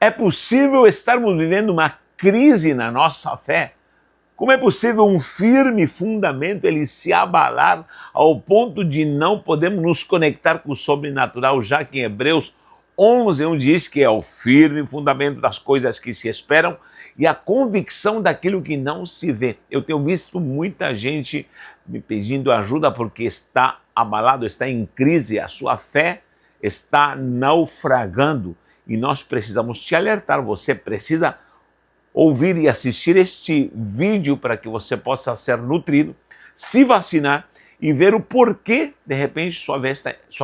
É possível estarmos vivendo uma crise na nossa fé? Como é possível um firme fundamento ele se abalar ao ponto de não podermos nos conectar com o sobrenatural, já que em Hebreus 11:1 diz que é o firme fundamento das coisas que se esperam e a convicção daquilo que não se vê. Eu tenho visto muita gente me pedindo ajuda porque está abalado, está em crise, a sua fé está naufragando e nós precisamos te alertar, você precisa ouvir e assistir este vídeo para que você possa ser nutrido, se vacinar e ver o porquê, de repente, sua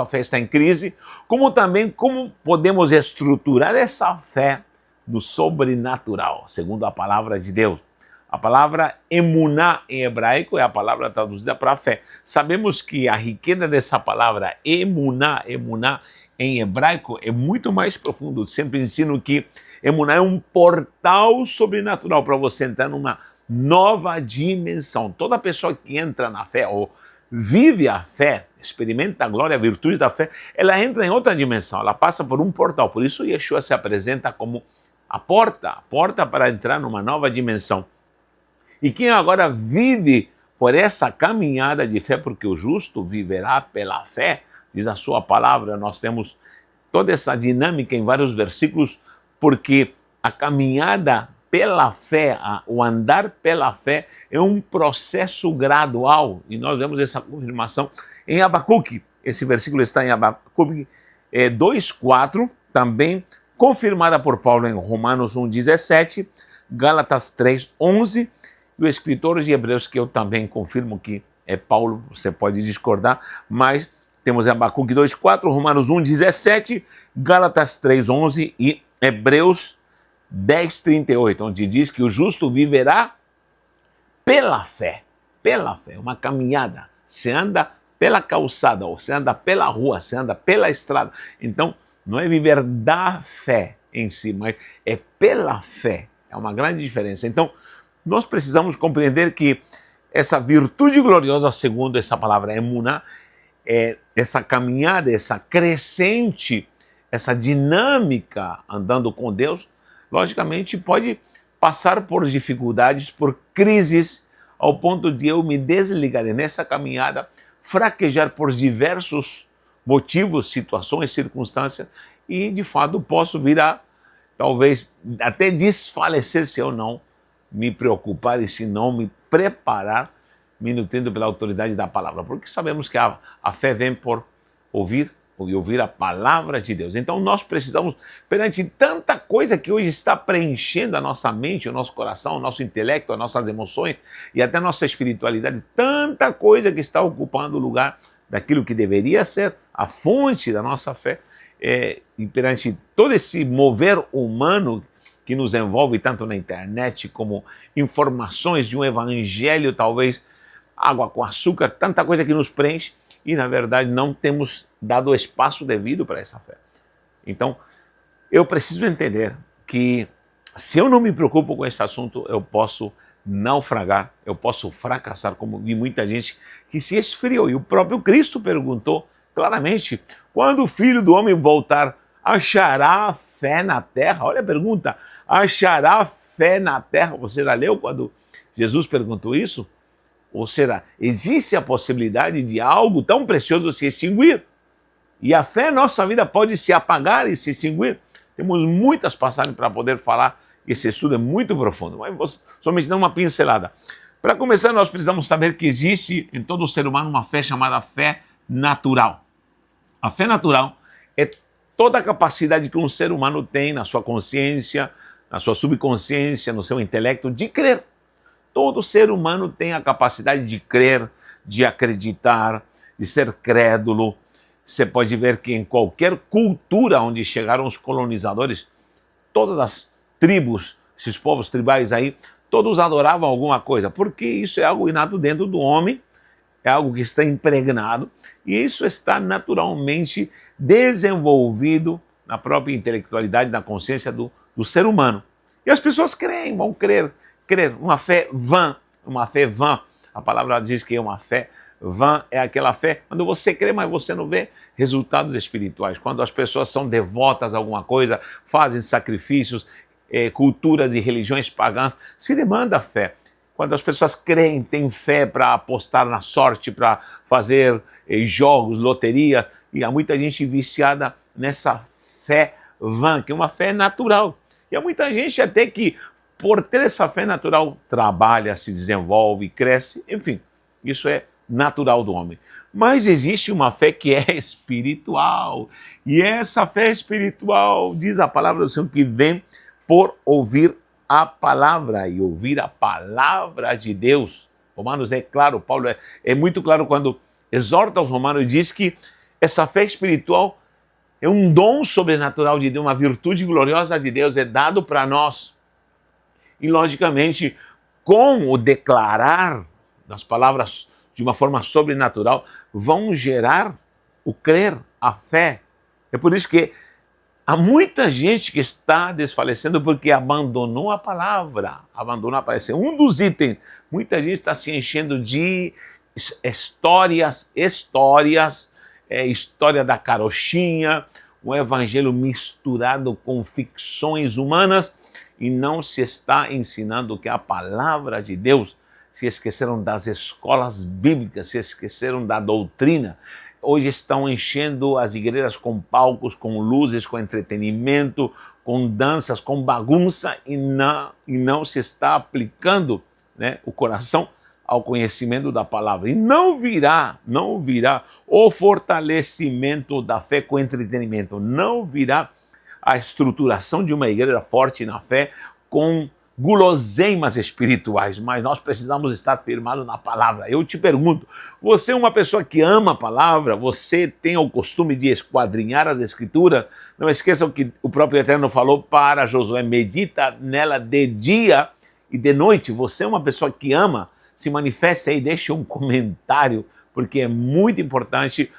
fé está em crise, como também como podemos estruturar essa fé no sobrenatural, segundo a palavra de Deus. A palavra emuná em hebraico é a palavra traduzida para fé. Sabemos que a riqueza dessa palavra emuná em hebraico é muito mais profundo. Eu sempre ensino que emuná é um portal sobrenatural para você entrar numa nova dimensão. Toda pessoa que entra na fé ou vive a fé, experimenta a glória, a virtude da fé, ela entra em outra dimensão, ela passa por um portal. Por isso Yeshua se apresenta como a porta para entrar numa nova dimensão. E quem agora vive por essa caminhada de fé, porque o justo viverá pela fé, diz a sua palavra, nós temos toda essa dinâmica em vários versículos, porque a caminhada pela fé, o andar pela fé é um processo gradual, e nós vemos essa confirmação em Abacuque. Esse versículo está em Abacuque 2:4, também confirmada por Paulo em Romanos 1:17, Gálatas 3:11, e o escritor de Hebreus, que eu também confirmo que é Paulo, você pode discordar, mas temos Abacuque 2:4, Romanos 1:17, Gálatas 3:11 e Hebreus 10:38, onde diz que o justo viverá pela fé, uma caminhada. Você anda pela calçada, ou você anda pela rua, você anda pela estrada. Então, não é viver da fé em si, mas é pela fé. É uma grande diferença. Então, nós precisamos compreender que essa virtude gloriosa, segundo essa palavra emuná, essa caminhada, essa crescente, essa dinâmica andando com Deus, logicamente pode passar por dificuldades, por crises, ao ponto de eu me desligar nessa caminhada, fraquejar por diversos motivos, situações, circunstâncias, e de fato posso vir a, talvez, até desfalecer se eu não me preocupar e se não me preparar, me nutrindo pela autoridade da palavra, porque sabemos que a fé vem por ouvir e ouvir a palavra de Deus. Então nós precisamos, perante tanta coisa que hoje está preenchendo a nossa mente, o nosso coração, o nosso intelecto, as nossas emoções e até a nossa espiritualidade, tanta coisa que está ocupando o lugar daquilo que deveria ser a fonte da nossa fé, e perante todo esse mover humano que nos envolve tanto na internet como informações de um evangelho, talvez água com açúcar, tanta coisa que nos preenche e na verdade não temos dado o espaço devido para essa fé. Então eu preciso entender que se eu não me preocupo com esse assunto, eu posso naufragar, eu posso fracassar, como vi muita gente que se esfriou. E o próprio Cristo perguntou claramente, quando o Filho do Homem voltar, achará fé na terra? Olha a pergunta, achará fé na terra? Você já leu quando Jesus perguntou isso? Ou será, existe a possibilidade de algo tão precioso se extinguir? E a fé, nossa vida pode se apagar e se extinguir? Temos muitas passagens para poder falar, esse estudo é muito profundo, mas vou somente dar uma pincelada. Para começar, nós precisamos saber que existe em todo ser humano uma fé chamada fé natural. A fé natural é toda a capacidade que um ser humano tem na sua consciência, na sua subconsciência, no seu intelecto, de crer. Todo ser humano tem a capacidade de crer, de acreditar, de ser crédulo. Você pode ver que em qualquer cultura onde chegaram os colonizadores, todas as tribos, esses povos tribais aí, todos adoravam alguma coisa, porque isso é algo inato dentro do homem, é algo que está impregnado, e isso está naturalmente desenvolvido na própria intelectualidade, na consciência do ser humano. E as pessoas creem, vão crer, uma fé vã, a palavra diz que é uma fé vã é aquela fé quando você crê, mas você não vê resultados espirituais. Quando as pessoas são devotas a alguma coisa, fazem sacrifícios, culturas e religiões pagãs, se demanda fé. Quando as pessoas creem, têm fé para apostar na sorte, para fazer jogos, loteria, e há muita gente viciada nessa fé vã, que é uma fé natural. E há muita gente até que, por ter essa fé natural, trabalha, se desenvolve, cresce, enfim, isso é natural do homem. Mas existe uma fé que é espiritual, e essa fé espiritual, diz a palavra do Senhor, que vem por ouvir a palavra, e ouvir a palavra de Deus. Romanos é claro, Paulo é muito claro quando exorta os romanos e diz que essa fé espiritual é um dom sobrenatural de Deus, uma virtude gloriosa de Deus, é dado para nós. E logicamente, com o declarar das palavras de uma forma sobrenatural, vão gerar o crer, a fé. É por isso que há muita gente que está desfalecendo porque abandonou a palavra. Abandonou a palavra. Um dos itens, muita gente está se enchendo de história da carochinha, um evangelho misturado com ficções humanas, e não se está ensinando que a palavra de Deus. Se esqueceram das escolas bíblicas, se esqueceram da doutrina. Hoje estão enchendo as igrejas com palcos, com luzes, com entretenimento, com danças, com bagunça, e não se está aplicando, né, o coração ao conhecimento da palavra. E não virá o fortalecimento da fé com entretenimento. Não virá a estruturação de uma igreja forte na fé com guloseimas espirituais, mas nós precisamos estar firmados na palavra. Eu te pergunto, você é uma pessoa que ama a palavra? Você tem o costume de esquadrinhar as escrituras? Não esqueçam que o próprio Eterno falou para Josué, medita nela de dia e de noite. Você é uma pessoa que ama? Se manifeste aí, deixe um comentário, porque é muito importante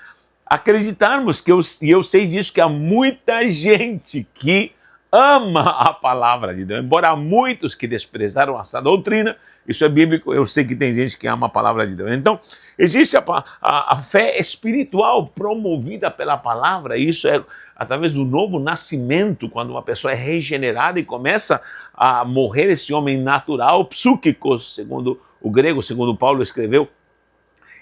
acreditarmos e eu sei disso, que há muita gente que ama a palavra de Deus, embora há muitos que desprezaram essa doutrina. Isso é bíblico, eu sei que tem gente que ama a palavra de Deus. Então, existe a fé espiritual promovida pela palavra, e isso é através do novo nascimento, quando uma pessoa é regenerada e começa a morrer esse homem natural, psúquicos, segundo o grego, segundo Paulo escreveu,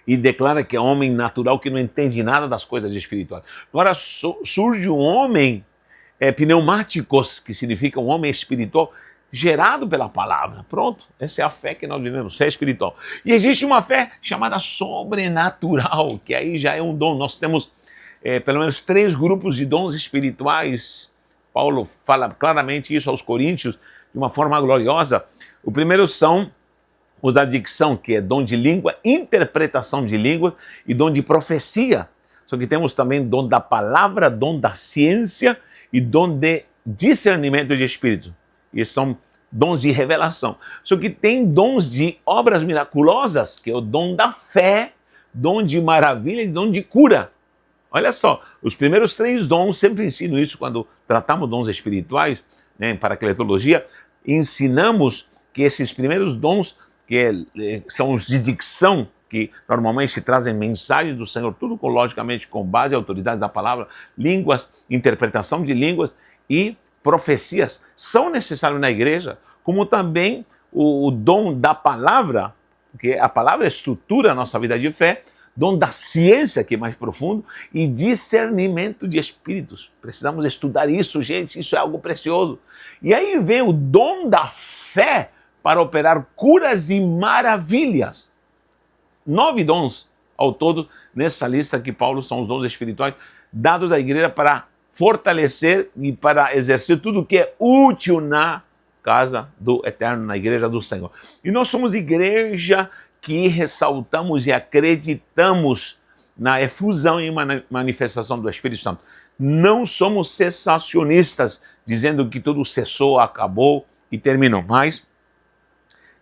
e declara que é homem natural que não entende nada das coisas espirituais. Agora surge um homem pneumáticos, que significa um homem espiritual, gerado pela palavra. Pronto, essa é a fé que nós vivemos, fé espiritual. E existe uma fé chamada sobrenatural, que aí já é um dom. Nós temos pelo menos 3 grupos de dons espirituais. Paulo fala claramente isso aos Coríntios, de uma forma gloriosa. O primeiro são o da dicção, que é dom de língua, interpretação de língua e dom de profecia. Só que temos também dom da palavra, dom da ciência e dom de discernimento de espírito. E são dons de revelação. Só que tem dons de obras miraculosas, que é o dom da fé, dom de maravilha e dom de cura. Olha só, os primeiros 3 dons, sempre ensino isso quando tratamos dons espirituais, né, em paracletologia, ensinamos que esses primeiros dons, que são os de dicção, que normalmente trazem mensagens do Senhor, tudo logicamente com base e autoridade da palavra, línguas, interpretação de línguas e profecias, são necessários na igreja, como também o dom da palavra, porque a palavra estrutura a nossa vida de fé, dom da ciência, que é mais profundo, e discernimento de espíritos. Precisamos estudar isso, gente, isso é algo precioso. E aí vem o dom da fé para operar curas e maravilhas. 9 dons ao todo nessa lista que Paulo são os dons espirituais dados à igreja para fortalecer e para exercer tudo o que é útil na casa do Eterno, na igreja do Senhor. E nós somos igreja que ressaltamos e acreditamos na efusão e manifestação do Espírito Santo. Não somos cessacionistas, dizendo que tudo cessou, acabou e terminou, mas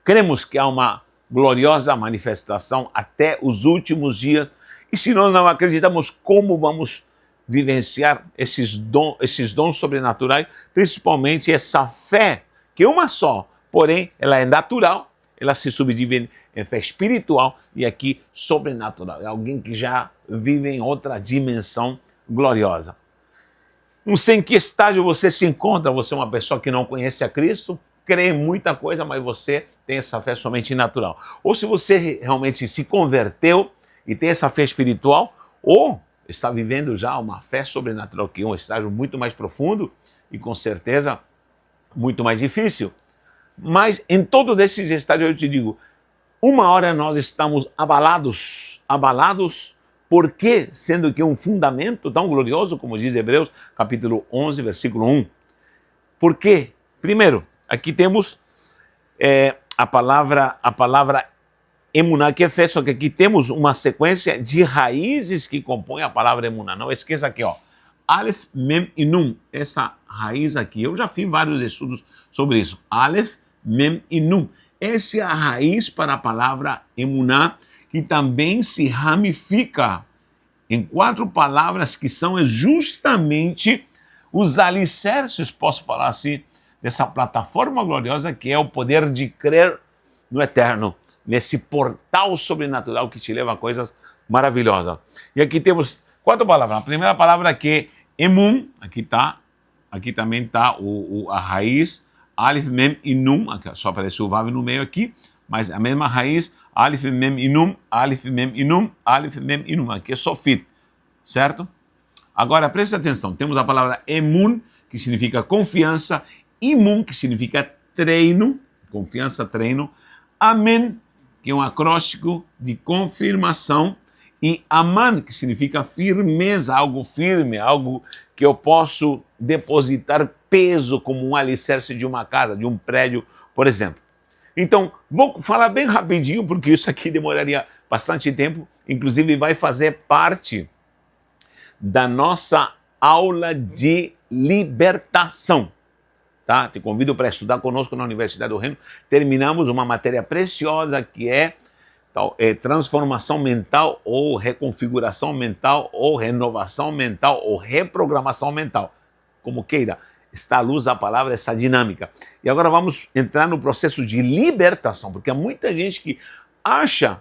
cremos que há uma gloriosa manifestação até os últimos dias, e se nós não acreditamos, como vamos vivenciar esses dons sobrenaturais, principalmente essa fé, que é uma só, porém ela é natural, ela se subdivide em fé espiritual e aqui sobrenatural. É alguém que já vive em outra dimensão gloriosa. Não sei em que estágio você se encontra, você é uma pessoa que não conhece a Cristo, crê em muita coisa, mas você tem essa fé somente natural. Ou se você realmente se converteu e tem essa fé espiritual, ou está vivendo já uma fé sobrenatural, que é um estágio muito mais profundo e com certeza muito mais difícil. Mas em todos esses estágios eu te digo, uma hora nós estamos abalados, por quê? Sendo que um fundamento tão glorioso, como diz Hebreus, capítulo 11, versículo 1. Por quê? Primeiro, aqui temos a palavra emuná, que é fé, só que aqui temos uma sequência de raízes que compõem a palavra emuná. Não esqueça aqui, ó. Aleph, Mem e Nun. Essa raiz aqui, eu já fiz vários estudos sobre isso. Aleph, Mem e Nun. Essa é a raiz para a palavra emuná, que também se ramifica em 4 palavras que são justamente os alicerces, posso falar assim, dessa plataforma gloriosa que é o poder de crer no eterno, nesse portal sobrenatural que te leva a coisas maravilhosas. E aqui temos 4 palavras. A primeira palavra aqui é emun, aqui também está a raiz, Aleph, Mem e Nun, só aparece o Vav no meio aqui, mas a mesma raiz, Aleph, Mem e Nun, Aleph, Mem e Nun, Aleph, Mem e Nun, aqui é Sofit, certo? Agora preste atenção, temos a palavra emun, que significa confiança, imun, que significa treino, confiança, treino, amen, que é um acróstico de confirmação, e aman, que significa firmeza, algo firme, algo que eu posso depositar peso como um alicerce de uma casa, de um prédio, por exemplo. Então, vou falar bem rapidinho, porque isso aqui demoraria bastante tempo, inclusive vai fazer parte da nossa aula de libertação. Tá? Te convido para estudar conosco na Universidade do Reino. Terminamos uma matéria preciosa que é transformação mental ou reconfiguração mental ou renovação mental ou reprogramação mental, como queira. Está à luz da palavra essa dinâmica. E agora vamos entrar no processo de libertação, porque há muita gente que acha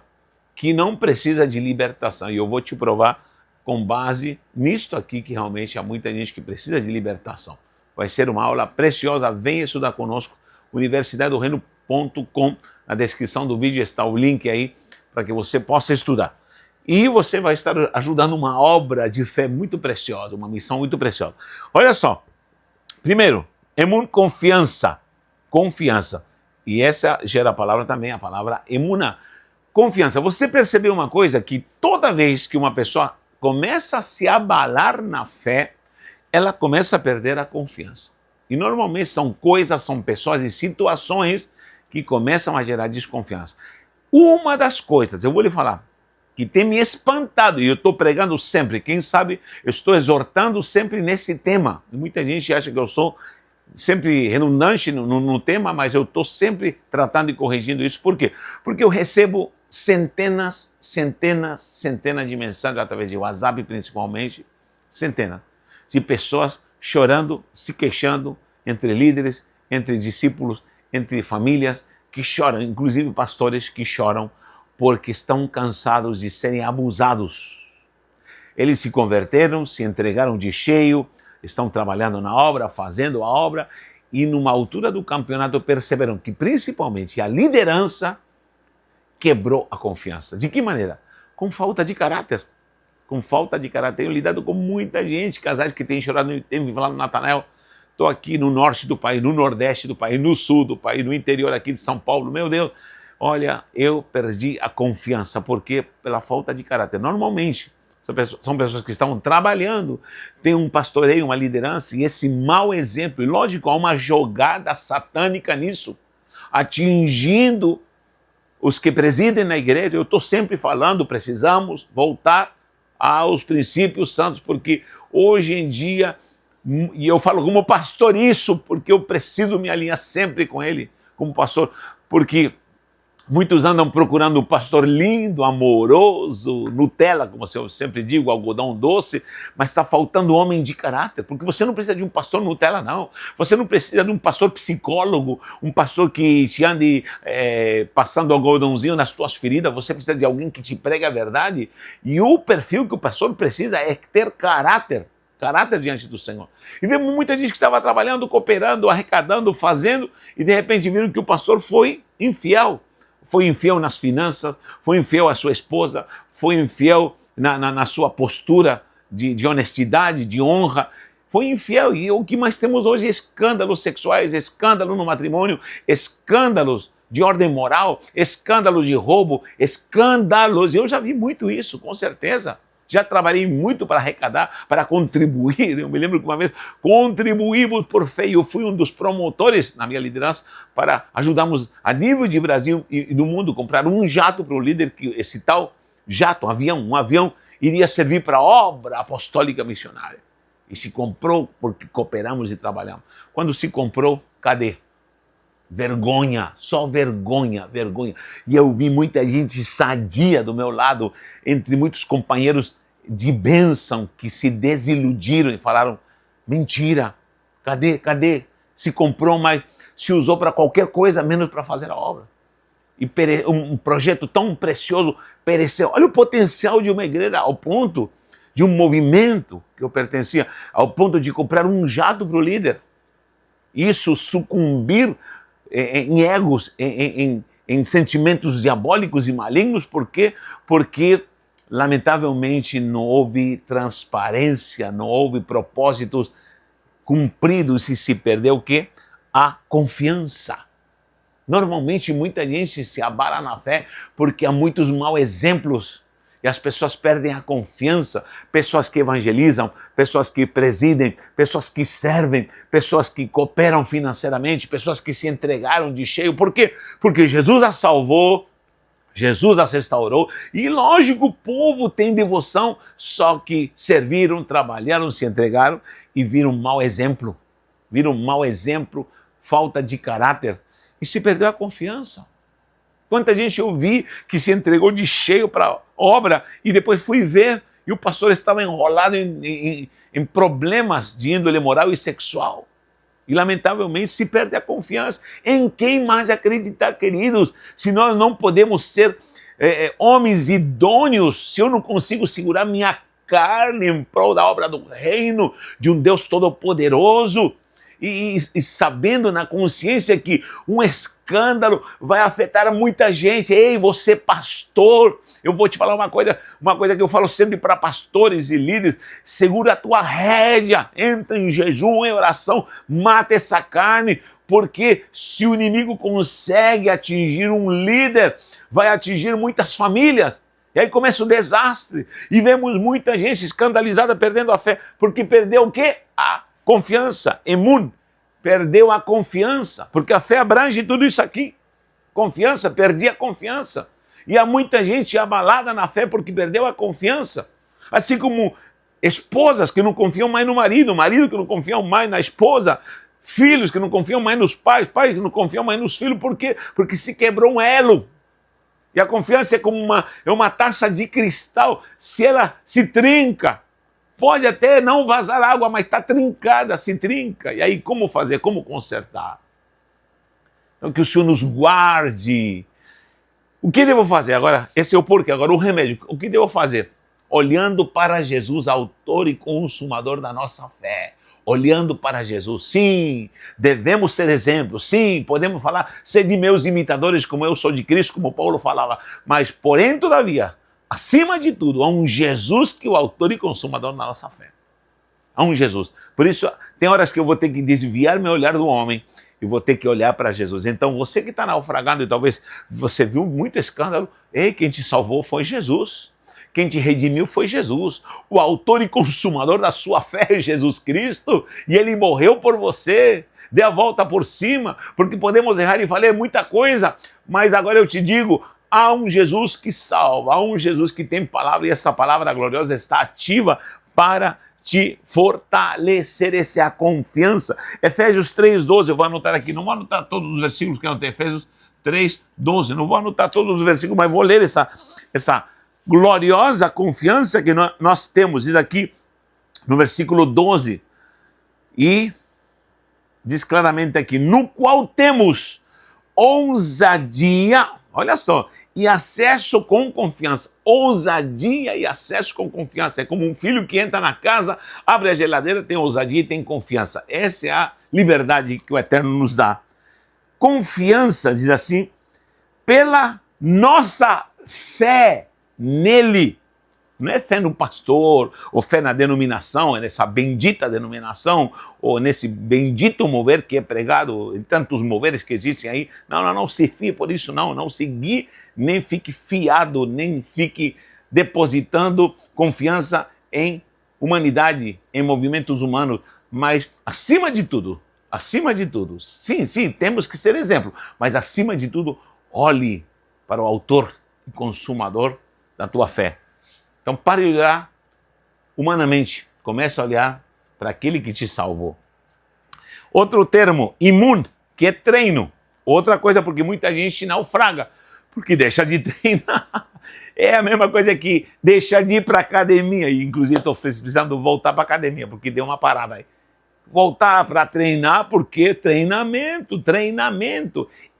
que não precisa de libertação, e eu vou te provar com base nisto aqui que realmente há muita gente que precisa de libertação. Vai ser uma aula preciosa, venha estudar conosco, universidadedoreino.com. Na descrição do vídeo está o link aí para que você possa estudar. E você vai estar ajudando uma obra de fé muito preciosa, uma missão muito preciosa. Olha só, primeiro, emun, confiança. E essa gera a palavra também, a palavra emuná. Confiança. Você percebeu uma coisa, que toda vez que uma pessoa começa a se abalar na fé, ela começa a perder a confiança. E normalmente são coisas, são pessoas e situações que começam a gerar desconfiança. Uma das coisas, eu vou lhe falar, que tem me espantado, e eu estou pregando sempre, quem sabe eu estou exortando sempre nesse tema. Muita gente acha que eu sou sempre redundante no tema, mas eu estou sempre tratando e corrigindo isso. Por quê? Porque eu recebo centenas de mensagens através de WhatsApp, principalmente, centenas de pessoas chorando, se queixando, entre líderes, entre discípulos, entre famílias, que choram, inclusive pastores que choram porque estão cansados de serem abusados. Eles se converteram, se entregaram de cheio, estão trabalhando na obra, fazendo a obra, e numa altura do campeonato perceberam que principalmente a liderança quebrou a confiança. De que maneira? Com falta de caráter. Com falta de caráter. Tenho lidado com muita gente, casais que têm chorado, têm falado no Natanael, estou aqui no norte do país, no nordeste do país, no sul do país, no interior aqui de São Paulo, meu Deus, olha, eu perdi a confiança, porque pela falta de caráter. Normalmente, são pessoas que estão trabalhando, tem um pastoreio, uma liderança, e esse mau exemplo, e lógico, há uma jogada satânica nisso, atingindo os que presidem na igreja. Eu estou sempre falando, precisamos voltar aos princípios santos, porque hoje em dia, e eu falo como pastor isso, porque eu preciso me alinhar sempre com ele, como pastor, porque Muitos andam procurando um pastor lindo, amoroso, Nutella, como eu sempre digo, algodão doce, mas está faltando homem de caráter, porque você não precisa de um pastor Nutella, não. Você não precisa de um pastor psicólogo, um pastor que te ande passando algodãozinho nas tuas feridas. Você precisa de alguém que te pregue a verdade. E o perfil que o pastor precisa é ter caráter diante do Senhor. E vemos muita gente que estava trabalhando, cooperando, arrecadando, fazendo, e de repente viram que o pastor foi infiel. Foi infiel nas finanças, foi infiel à sua esposa, foi infiel na sua postura de honestidade, de honra. Foi infiel. E o que mais temos hoje é escândalos sexuais, escândalos no matrimônio, escândalos de ordem moral, escândalos de roubo, escândalos. Eu já vi muito isso, com certeza. Já trabalhei muito para arrecadar, para contribuir. Eu me lembro que uma vez contribuímos por fé. Eu fui um dos promotores na minha liderança para ajudarmos a nível de Brasil e do mundo comprar um jato para o líder, que esse tal jato, um avião, iria servir para a obra apostólica missionária. E se comprou porque cooperamos e trabalhamos. Quando se comprou, cadê? Vergonha, só vergonha, vergonha. E eu vi muita gente sadia do meu lado, entre muitos companheiros de bênção que se desiludiram e falaram: mentira, cadê? Se comprou, mas se usou para qualquer coisa, menos para fazer a obra. E um projeto tão precioso pereceu. Olha o potencial de uma igreja, ao ponto de um movimento que eu pertencia, ao ponto de comprar um jato para o líder. Isso sucumbir em egos, em sentimentos diabólicos e malignos. Por quê? Porque, lamentavelmente, não houve transparência, não houve propósitos cumpridos e se perdeu o quê? A confiança. Normalmente, muita gente se abala na fé porque há muitos maus exemplos. E as pessoas perdem a confiança, pessoas que evangelizam, pessoas que presidem, pessoas que servem, pessoas que cooperam financeiramente, pessoas que se entregaram de cheio. Por quê? Porque Jesus as salvou, Jesus as restaurou, e lógico, o povo tem devoção, só que serviram, trabalharam, se entregaram e viram um mau exemplo. Viram um mau exemplo, falta de caráter, e se perdeu a confiança. Quanta gente eu vi que se entregou de cheio para a obra e depois fui ver e o pastor estava enrolado em problemas de índole moral e sexual. E lamentavelmente se perde a confiança. Em quem mais acreditar, queridos? Se nós não podemos ser homens idôneos, se eu não consigo segurar minha carne em prol da obra do reino de um Deus todo-poderoso, e sabendo na consciência que um escândalo vai afetar muita gente. Ei, você pastor, eu vou te falar uma coisa que eu falo sempre para pastores e líderes: segura a tua rédea, entra em jejum, em oração, mata essa carne, porque se o inimigo consegue atingir um líder, vai atingir muitas famílias. E aí começa o desastre, e vemos muita gente escandalizada perdendo a fé, porque perdeu o quê? A confiança, emun, perdeu a confiança, porque a fé abrange tudo isso aqui. Confiança, perdi a confiança. E há muita gente abalada na fé porque perdeu a confiança. Assim como esposas que não confiam mais no marido, marido que não confiam mais na esposa, filhos que não confiam mais nos pais, pais que não confiam mais nos filhos. Por quê? Porque se quebrou um elo. E a confiança é como uma taça de cristal. Se ela se trinca, pode até não vazar água, mas está trincada, se trinca. E aí como fazer? Como consertar? Então que o Senhor nos guarde. O que devo fazer? Agora, esse é o porquê, agora o remédio. O que devo fazer? Olhando para Jesus, autor e consumador da nossa fé. Olhando para Jesus. Sim, devemos ser exemplos. Sim, podemos falar, ser de meus imitadores como eu sou de Cristo, como Paulo falava. Mas, porém, todavia, acima de tudo, há um Jesus que é o autor e consumador da nossa fé. Há um Jesus. Por isso, tem horas que eu vou ter que desviar meu olhar do homem e vou ter que olhar para Jesus. Então, você que está naufragando e talvez você viu muito escândalo, quem te salvou foi Jesus. Quem te redimiu foi Jesus. O autor e consumador da sua fé é Jesus Cristo. E ele morreu por você. Dê a volta por cima, porque podemos errar e falar muita coisa. Mas agora eu te digo, há um Jesus que salva, há um Jesus que tem palavra, e essa palavra gloriosa está ativa para te fortalecer. Essa é a confiança. Efésios 3:12, eu vou anotar aqui, não vou anotar todos os versículos que eu anotei, Efésios 3:12. Não vou anotar todos os versículos, mas vou ler essa gloriosa confiança que nós temos. Diz aqui no versículo 12, e diz claramente aqui, no qual temos ousadia, olha só, e acesso com confiança. Ousadia e acesso com confiança. É como um filho que entra na casa, abre a geladeira, tem ousadia e tem confiança. Essa é a liberdade que o Eterno nos dá. Confiança, diz assim, pela nossa fé nele. Não é fé no pastor, ou fé na denominação, é nessa bendita denominação, ou nesse bendito mover que é pregado, em tantos moveres que existem aí. Não se fie por isso, não se guie, nem fique fiado, nem fique depositando confiança em humanidade, em movimentos humanos, mas acima de tudo, sim, temos que ser exemplo, mas acima de tudo, olhe para o autor e consumador da tua fé. Então pare de olhar humanamente, comece a olhar para aquele que te salvou. Outro termo, imun, que é treino. Outra coisa, porque muita gente naufraga, porque deixa de treinar. É a mesma coisa que deixar de ir para a academia, e inclusive estou precisando voltar para a academia, porque deu uma parada aí. Voltar para treinar, porque treinamento,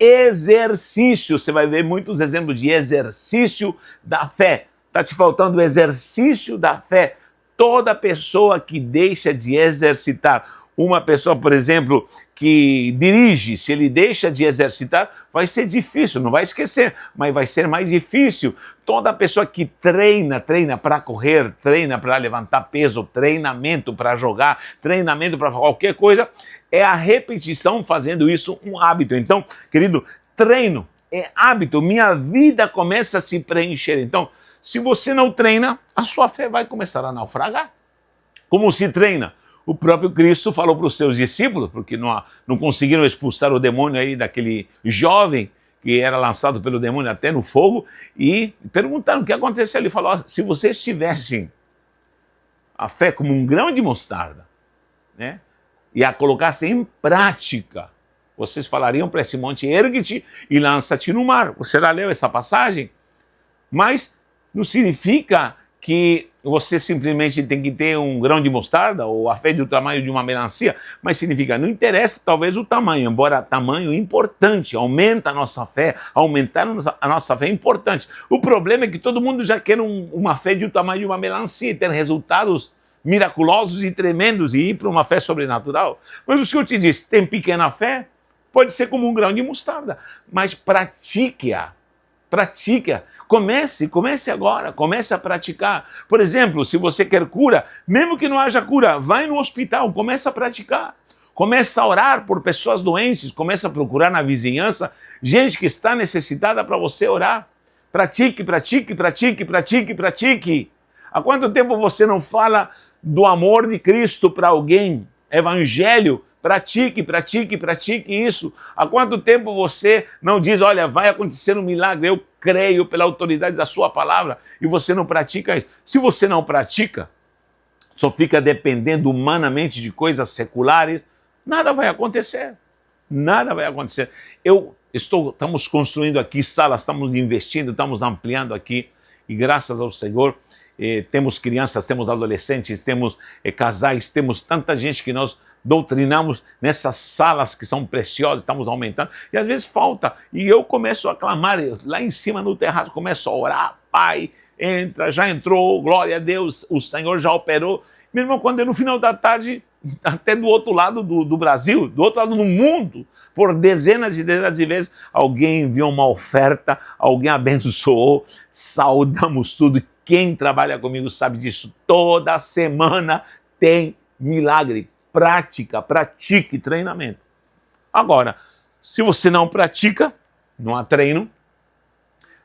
exercício. Você vai ver muitos exemplos de exercício da fé. Está te faltando o exercício da fé. Toda pessoa que deixa de exercitar, uma pessoa, por exemplo, que dirige, se ele deixa de exercitar, vai ser difícil, não vai esquecer, mas vai ser mais difícil. Toda pessoa que treina para correr, treina para levantar peso, treinamento para jogar, treinamento para qualquer coisa, é a repetição fazendo isso um hábito. Então, querido, treino é hábito, minha vida começa a se preencher. Então, se você não treina, a sua fé vai começar a naufragar. Como se treina? O próprio Cristo falou para os seus discípulos, porque não conseguiram expulsar o demônio aí daquele jovem que era lançado pelo demônio até no fogo, e perguntaram o que aconteceu. Ele falou, se vocês tivessem a fé como um grão de mostarda, né, e a colocassem em prática, vocês falariam para esse monte, ergue-te e lança-te no mar. Você já leu essa passagem? Mas não significa que você simplesmente tem que ter um grão de mostarda ou a fé do tamanho de uma melancia, mas significa, não interessa talvez o tamanho, embora tamanho é importante, aumenta a nossa fé, aumentar a nossa fé é importante. O problema é que todo mundo já quer uma fé do tamanho de uma melancia, ter resultados miraculosos e tremendos e ir para uma fé sobrenatural. Mas o Senhor te diz, tem pequena fé? Pode ser como um grão de mostarda, mas pratique-a. Comece agora, comece a praticar. Por exemplo, se você quer cura, mesmo que não haja cura, vai no hospital, comece a praticar. Comece a orar por pessoas doentes, comece a procurar na vizinhança gente que está necessitada para você orar. Pratique. Há quanto tempo você não fala do amor de Cristo para alguém? Evangelho, pratique isso. Há quanto tempo você não diz, olha, vai acontecer um milagre, eu creio pela autoridade da sua palavra, e você não pratica isso? Se você não pratica, só fica dependendo humanamente de coisas seculares, nada vai acontecer. Estamos construindo aqui salas, estamos investindo, estamos ampliando aqui, e graças ao Senhor, temos crianças, temos adolescentes, temos casais, temos tanta gente que nós doutrinamos nessas salas que são preciosas, estamos aumentando, e às vezes falta, e eu começo a clamar, lá em cima no terraço, começo a orar, Pai, entra, já entrou, glória a Deus, o Senhor já operou, mesmo quando é no final da tarde, até do outro lado do Brasil, do outro lado do mundo, por dezenas e dezenas de vezes, alguém enviou uma oferta, alguém abençoou, saudamos tudo, quem trabalha comigo sabe disso, toda semana tem milagre. Pratique treinamento. Agora, se você não pratica, não há treino,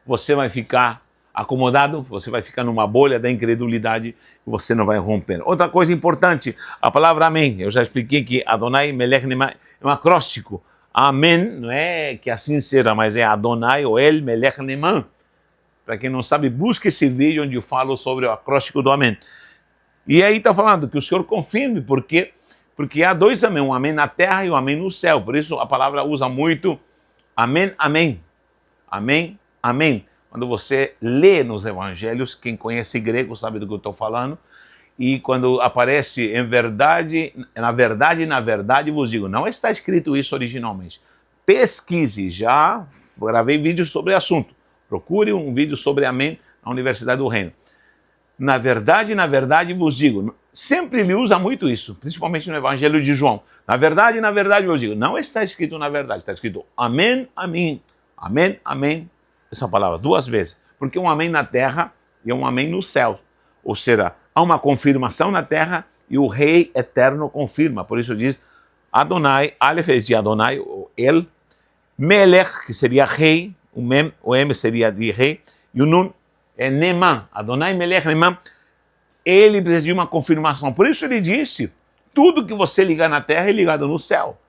você vai ficar acomodado, você vai ficar numa bolha da incredulidade e você não vai romper. Outra coisa importante, a palavra amém. Eu já expliquei que Adonai Melech Neman é um acróstico. Amém não é que assim seja, mas é Adonai ou El Melech Neman. Para quem não sabe, busque esse vídeo onde eu falo sobre o acróstico do amém. E aí está falando que o Senhor confirme, porque há dois amém, um amém na terra e um amém no céu. Por isso a palavra usa muito amém, amém. Amém? Amém. Quando você lê nos evangelhos, quem conhece grego sabe do que eu estou falando, e quando aparece em verdade, na verdade vos digo, não está escrito isso originalmente. Pesquise, já gravei vídeos sobre o assunto. Procure um vídeo sobre amém na Universidade do Reino. Na verdade vos digo. Sempre ele usa muito isso, principalmente no Evangelho de João. Na verdade vos digo. Não está escrito na verdade, está escrito amém, amém. Amém, amém. Essa palavra 2 vezes. Porque um amém na terra e um amém no céu. Ou seja, há uma confirmação na terra e o Rei eterno confirma. Por isso diz Adonai, Aleph é de Adonai, El, Melech, que seria rei, o M seria de rei, e o Nun é Neman, Adonai Melech Neman. Ele precisa de uma confirmação. Por isso ele disse, tudo que você ligar na terra é ligado no céu.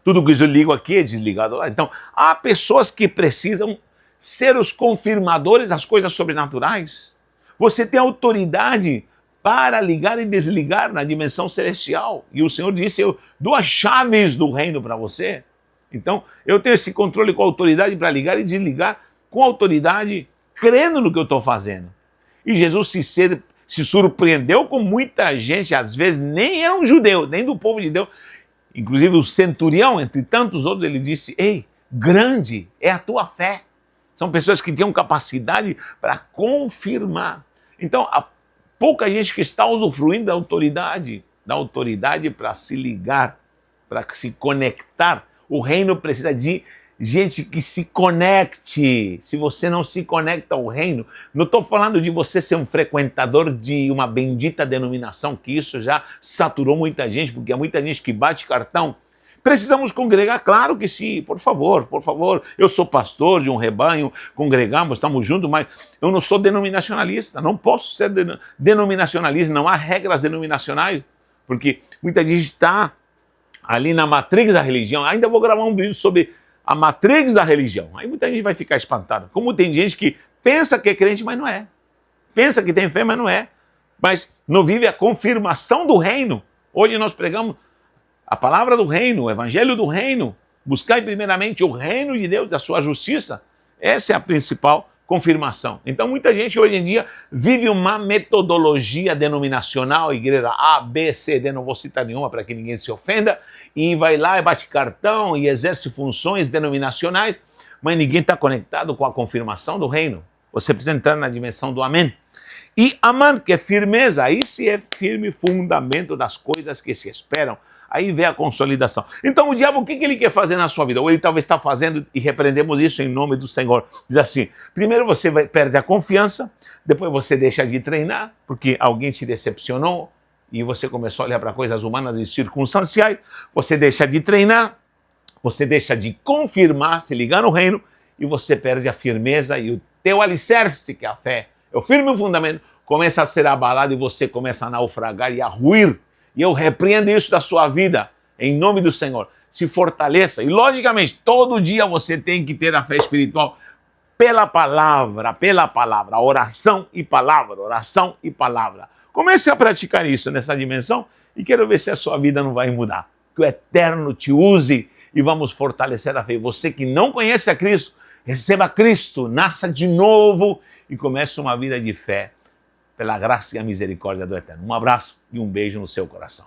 Tudo que eu ligo aqui é desligado lá. Então, há pessoas que precisam ser os confirmadores das coisas sobrenaturais. Você tem autoridade para ligar e desligar na dimensão celestial. E o Senhor disse, eu dou as chaves do reino para você. Então, eu tenho esse controle com autoridade para ligar e desligar com autoridade, crendo no que eu estou fazendo. E Jesus se surpreendeu com muita gente, às vezes nem é um judeu, nem do povo de Deus. Inclusive o centurião, entre tantos outros, ele disse, ei, grande é a tua fé. São pessoas que tinham capacidade para confirmar. Então, há pouca gente que está usufruindo da autoridade para se ligar, para se conectar. O reino precisa de gente que se conecte. Se você não se conecta ao reino, não estou falando de você ser um frequentador de uma bendita denominação, que isso já saturou muita gente, porque há muita gente que bate cartão. Precisamos congregar, claro que sim, por favor, eu sou pastor de um rebanho, congregamos, estamos juntos, mas eu não sou denominacionalista, não posso ser denominacionalista, não há regras denominacionais, porque muita gente está ali na matrix da religião. Ainda vou gravar um vídeo sobre a matrix da religião, aí muita gente vai ficar espantada, como tem gente que pensa que é crente, mas não é, pensa que tem fé, mas não é, mas não vive a confirmação do reino. Hoje nós pregamos a palavra do reino, o evangelho do reino. Buscai primeiramente o reino de Deus, a sua justiça. Essa é a principal confirmação. Então muita gente hoje em dia vive uma metodologia denominacional, igreja A, B, C, D, não vou citar nenhuma para que ninguém se ofenda, e vai lá e bate cartão e exerce funções denominacionais, mas ninguém está conectado com a confirmação do reino. Você precisa entrar na dimensão do amém. E amém, que é firmeza, aí se é firme fundamento das coisas que se esperam. Aí vem a consolidação. Então o diabo, o que ele quer fazer na sua vida? Ou ele talvez está fazendo, e repreendemos isso em nome do Senhor. Diz assim, primeiro você perde a confiança, depois você deixa de treinar, porque alguém te decepcionou, e você começou a olhar para coisas humanas e circunstanciais, você deixa de treinar, você deixa de confirmar, se ligar no reino, e você perde a firmeza, e o teu alicerce, que é a fé, é o firme fundamento, começa a ser abalado, e você começa a naufragar e a ruir. E eu repreendo isso da sua vida, em nome do Senhor. Se fortaleça. E, logicamente, todo dia você tem que ter a fé espiritual pela palavra, oração e palavra, oração e palavra. Comece a praticar isso nessa dimensão e quero ver se a sua vida não vai mudar. Que o Eterno te use e vamos fortalecer a fé. Você que não conhece a Cristo, receba Cristo, nasça de novo e comece uma vida de fé. Pela graça e a misericórdia do Eterno. Um abraço e um beijo no seu coração.